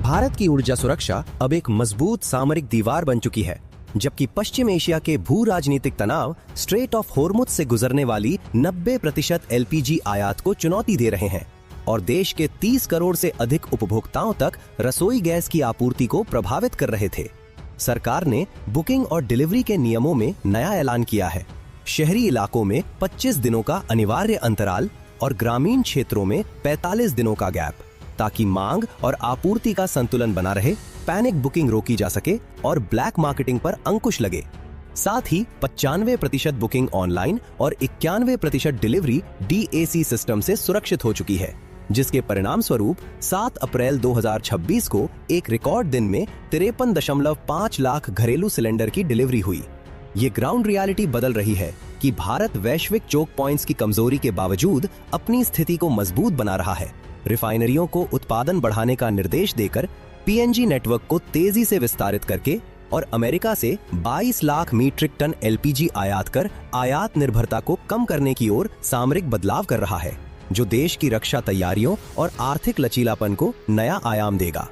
भारत की ऊर्जा सुरक्षा अब एक मजबूत सामरिक दीवार बन चुकी है, जबकि पश्चिम एशिया के भू राजनीतिक तनाव स्ट्रेट ऑफ होर्मुज से गुजरने वाली 90% एलपीजी आयात को चुनौती दे रहे हैं और देश के 30 करोड़ से अधिक उपभोक्ताओं तक रसोई गैस की आपूर्ति को प्रभावित कर रहे थे। सरकार ने बुकिंग और डिलीवरी के नियमों में नया ऐलान किया है। शहरी इलाकों में 25 दिनों का अनिवार्य अंतराल और ग्रामीण क्षेत्रों में 45 दिनों का गैप, ताकि मांग और आपूर्ति का संतुलन बना रहे, पैनिक बुकिंग रोकी जा सके और ब्लैक मार्केटिंग पर अंकुश लगे। साथ ही 95% बुकिंग ऑनलाइन और 91% डिलीवरी DAC सिस्टम से सुरक्षित हो चुकी है, जिसके परिणाम स्वरूप 7 अप्रैल 2026 को एक रिकॉर्ड दिन में 53.5 लाख घरेलू सिलेंडर की डिलीवरी हुई। ये ग्राउंड रियलिटी बदल रही है कि भारत वैश्विक चोक पॉइंट्स की कमजोरी के बावजूद अपनी स्थिति को मजबूत बना रहा है। रिफाइनरियों को उत्पादन बढ़ाने का निर्देश देकर PNG नेटवर्क को तेजी से विस्तारित करके और अमेरिका से 22 लाख मीट्रिक टन LPG आयात कर आयात निर्भरता को कम करने की ओर सामरिक बदलाव कर रहा है, जो देश की रक्षा तैयारियों और आर्थिक लचीलापन को नया आयाम देगा।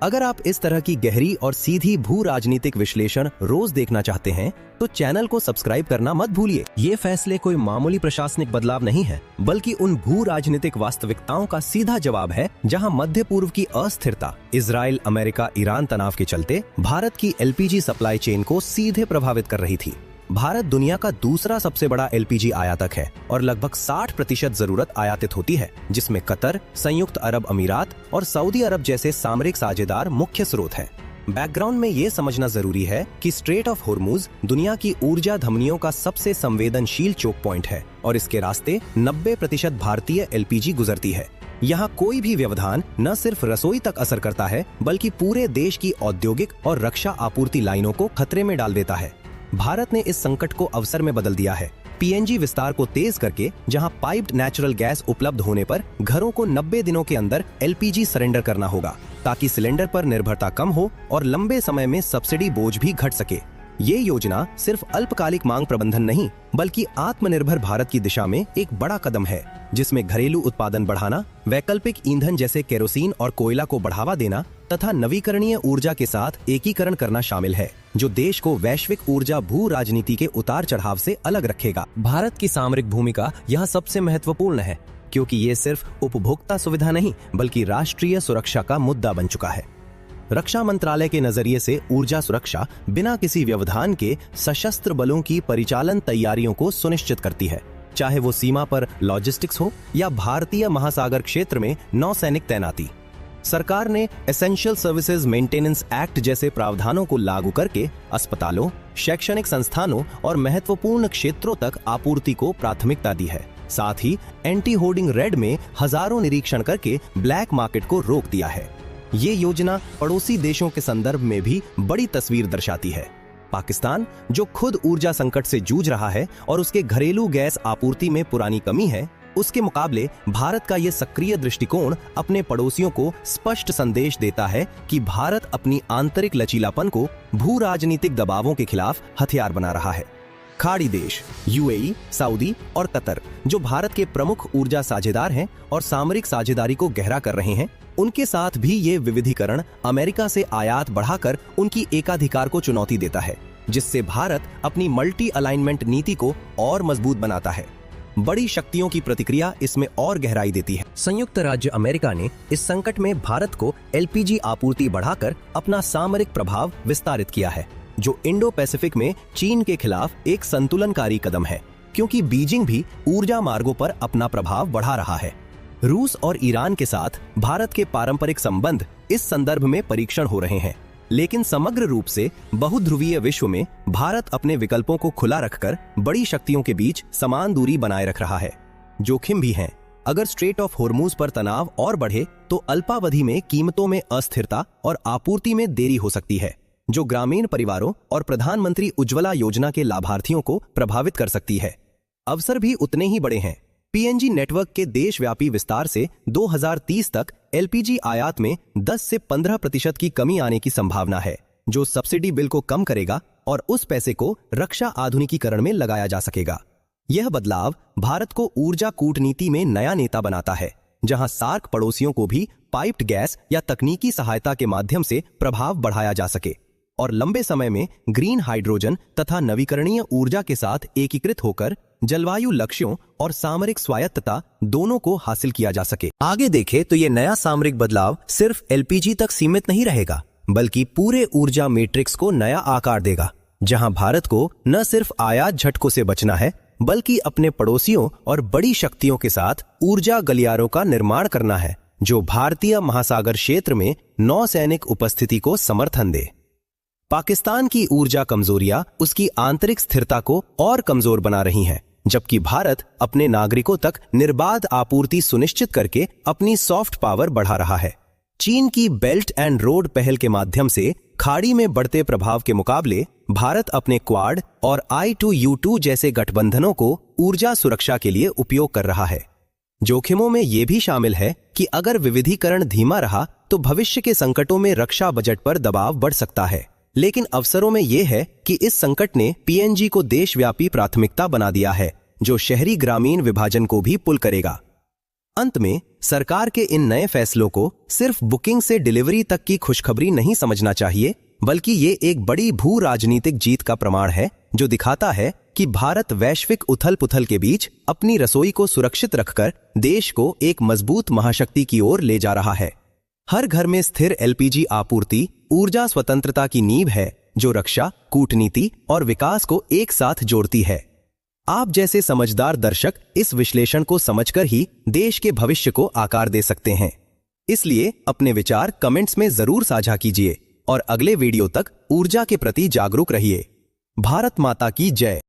अगर आप इस तरह की गहरी और सीधी भू राजनीतिक विश्लेषण रोज देखना चाहते हैं, तो चैनल को सब्सक्राइब करना मत भूलिए। ये फैसले कोई मामूली प्रशासनिक बदलाव नहीं है, बल्कि उन भू राजनीतिक वास्तविकताओं का सीधा जवाब है जहां मध्य पूर्व की अस्थिरता, इजराइल, अमेरिका, ईरान तनाव के चलते भारत की LPG सप्लाई चेन को सीधे प्रभावित कर रही थी। भारत दुनिया का दूसरा सबसे बड़ा LPG आयातक है और लगभग 60% जरूरत आयातित होती है, जिसमें कतर, संयुक्त अरब अमीरात और सऊदी अरब जैसे सामरिक साझेदार मुख्य स्रोत हैं। बैकग्राउंड में ये समझना जरूरी है कि स्ट्रेट ऑफ होर्मुज दुनिया की ऊर्जा धमनियों का सबसे संवेदनशील चोक पॉइंट है और इसके रास्ते 90% भारतीय LPG गुजरती है। यहाँ कोई भी व्यवधान न सिर्फ रसोई तक असर करता है, बल्कि पूरे देश की औद्योगिक और रक्षा आपूर्ति लाइनों को खतरे में डाल देता है। भारत ने इस संकट को अवसर में बदल दिया है। PNG विस्तार को तेज करके जहां पाइप्ड नेचुरल गैस उपलब्ध होने पर घरों को 90 दिनों के अंदर LPG सरेंडर करना होगा, ताकि सिलेंडर पर निर्भरता कम हो और लंबे समय में सब्सिडी बोझ भी घट सके। ये योजना सिर्फ अल्पकालिक मांग प्रबंधन नहीं, बल्कि आत्मनिर्भर भारत की दिशा में एक बड़ा कदम है, जिसमें घरेलू उत्पादन बढ़ाना, वैकल्पिक ईंधन जैसे केरोसिन और कोयला को बढ़ावा देना तथा नवीकरणीय ऊर्जा के साथ एकीकरण करना शामिल है, जो देश को वैश्विक ऊर्जा भू राजनीति के उतार चढ़ाव से अलग रखेगा। भारत की सामरिक भूमिका यहाँ सबसे महत्वपूर्ण है, क्योंकि ये सिर्फ उपभोक्ता सुविधा नहीं, बल्कि राष्ट्रीय सुरक्षा का मुद्दा बन चुका है। रक्षा मंत्रालय के नजरिए से ऊर्जा सुरक्षा बिना किसी व्यवधान के सशस्त्र बलों की परिचालन तैयारियों को सुनिश्चित करती है, चाहे वो सीमा पर लॉजिस्टिक्स हो या भारतीय महासागर क्षेत्र में नौसैनिक तैनाती। सरकार ने एसेंशियल सर्विसेज मेंटेनेंस एक्ट जैसे प्रावधानों को लागू करके अस्पतालों, शैक्षणिक संस्थानों और महत्वपूर्ण क्षेत्रों तक आपूर्ति को प्राथमिकता दी है। साथ ही एंटी होर्डिंग रेड में हजारों निरीक्षण करके ब्लैक मार्केट को रोक दिया है। ये योजना पड़ोसी देशों के संदर्भ में भी बड़ी तस्वीर दर्शाती है। पाकिस्तान, जो खुद ऊर्जा संकट से जूझ रहा है और उसके घरेलू गैस आपूर्ति में पुरानी कमी है, उसके मुकाबले भारत का ये सक्रिय दृष्टिकोण अपने पड़ोसियों को स्पष्ट संदेश देता है कि भारत अपनी आंतरिक लचीलापन को भू राजनीतिक दबावों के खिलाफ हथियार बना रहा है। खाड़ी देश UAE, सऊदी और कतर, जो भारत के प्रमुख ऊर्जा साझेदार हैं और सामरिक साझेदारी को गहरा कर रहे हैं, उनके साथ भी ये विविधीकरण अमेरिका से आयात बढ़ाकर उनकी एकाधिकार को चुनौती देता है, जिससे भारत अपनी मल्टी अलाइनमेंट नीति को और मजबूत बनाता है। बड़ी शक्तियों की प्रतिक्रिया इसमें और गहराई देती है। संयुक्त राज्य अमेरिका ने इस संकट में भारत को LPG आपूर्ति बढ़ाकर अपना सामरिक प्रभाव विस्तारित किया है, जो इंडो पैसिफिक में चीन के खिलाफ एक संतुलनकारी कदम है, क्योंकि बीजिंग भी ऊर्जा मार्गों पर अपना प्रभाव बढ़ा रहा है। रूस और ईरान के साथ भारत के पारंपरिक संबंध इस संदर्भ में परीक्षण हो रहे हैं, लेकिन समग्र रूप से बहुध्रुवीय विश्व में भारत अपने विकल्पों को खुला रखकर बड़ी शक्तियों के बीच समान दूरी बनाए रख रहा है। जोखिम भी हैं। अगर स्ट्रेट ऑफ होर्मुज पर तनाव और बढ़े तो अल्पावधि में कीमतों में अस्थिरता और आपूर्ति में देरी हो सकती है, जो ग्रामीण परिवारों और प्रधानमंत्री उज्ज्वला योजना के लाभार्थियों को प्रभावित कर सकती है। अवसर भी उतने ही बड़े हैं। PNG नेटवर्क के देशव्यापी विस्तार से 2030 तक LPG आयात में 10 से 15% की कमी आने की संभावना है, जो सब्सिडी बिल को कम करेगा और उस पैसे को रक्षा आधुनिकीकरण में लगाया जा सकेगा। यह बदलाव भारत को ऊर्जा कूटनीति में नया नेता बनाता है, जहां सार्क पड़ोसियों को भी पाइप्ड गैस या तकनीकी सहायता के माध्यम से प्रभाव बढ़ाया जा सके और लंबे समय में ग्रीन हाइड्रोजन तथा नवीकरणीय ऊर्जा के साथ एकीकृत होकर जलवायु लक्ष्यों और सामरिक स्वायत्तता दोनों को हासिल किया जा सके। आगे देखें तो ये नया सामरिक बदलाव सिर्फ एलपीजी तक सीमित नहीं रहेगा, बल्कि पूरे ऊर्जा मैट्रिक्स को नया आकार देगा, जहां भारत को न सिर्फ आयात झटकों से बचना है, बल्कि अपने पड़ोसियों और बड़ी शक्तियों के साथ ऊर्जा गलियारों का निर्माण करना है, जो भारतीय महासागर क्षेत्र में नौसैनिक उपस्थिति को समर्थन दे। पाकिस्तान की ऊर्जा कमजोरियां उसकी आंतरिक स्थिरता को और कमजोर बना रही हैं, जबकि भारत अपने नागरिकों तक निर्बाध आपूर्ति सुनिश्चित करके अपनी सॉफ्ट पावर बढ़ा रहा है। चीन की बेल्ट एंड रोड पहल के माध्यम से खाड़ी में बढ़ते प्रभाव के मुकाबले भारत अपने क्वाड और I2U2 जैसे गठबंधनों को ऊर्जा सुरक्षा के लिए उपयोग कर रहा है। जोखिमों में यह भी शामिल है कि अगर विविधीकरण धीमा रहा तो भविष्य के संकटों में रक्षा बजट पर दबाव बढ़ सकता है, लेकिन अवसरों में यह है कि इस संकट ने पीएनजी को देशव्यापी प्राथमिकता बना दिया है, जो शहरी ग्रामीण विभाजन को भी पुल करेगा। अंत में सरकार के इन नए फैसलों को सिर्फ बुकिंग से डिलीवरी तक की खुशखबरी नहीं समझना चाहिए, बल्कि ये एक बड़ी भू राजनीतिक जीत का प्रमाण है, जो दिखाता है कि भारत वैश्विक उथल पुथल के बीच अपनी रसोई को सुरक्षित रखकर देश को एक मजबूत महाशक्ति की ओर ले जा रहा है। हर घर में स्थिर एलपीजी आपूर्ति ऊर्जा स्वतंत्रता की नींव है, जो रक्षा, कूटनीति और विकास को एक साथ जोड़ती है। आप जैसे समझदार दर्शक इस विश्लेषण को समझकर ही देश के भविष्य को आकार दे सकते हैं। इसलिए अपने विचार कमेंट्स में जरूर साझा कीजिए और अगले वीडियो तक ऊर्जा के प्रति जागरूक रहिए। भारत माता की जय।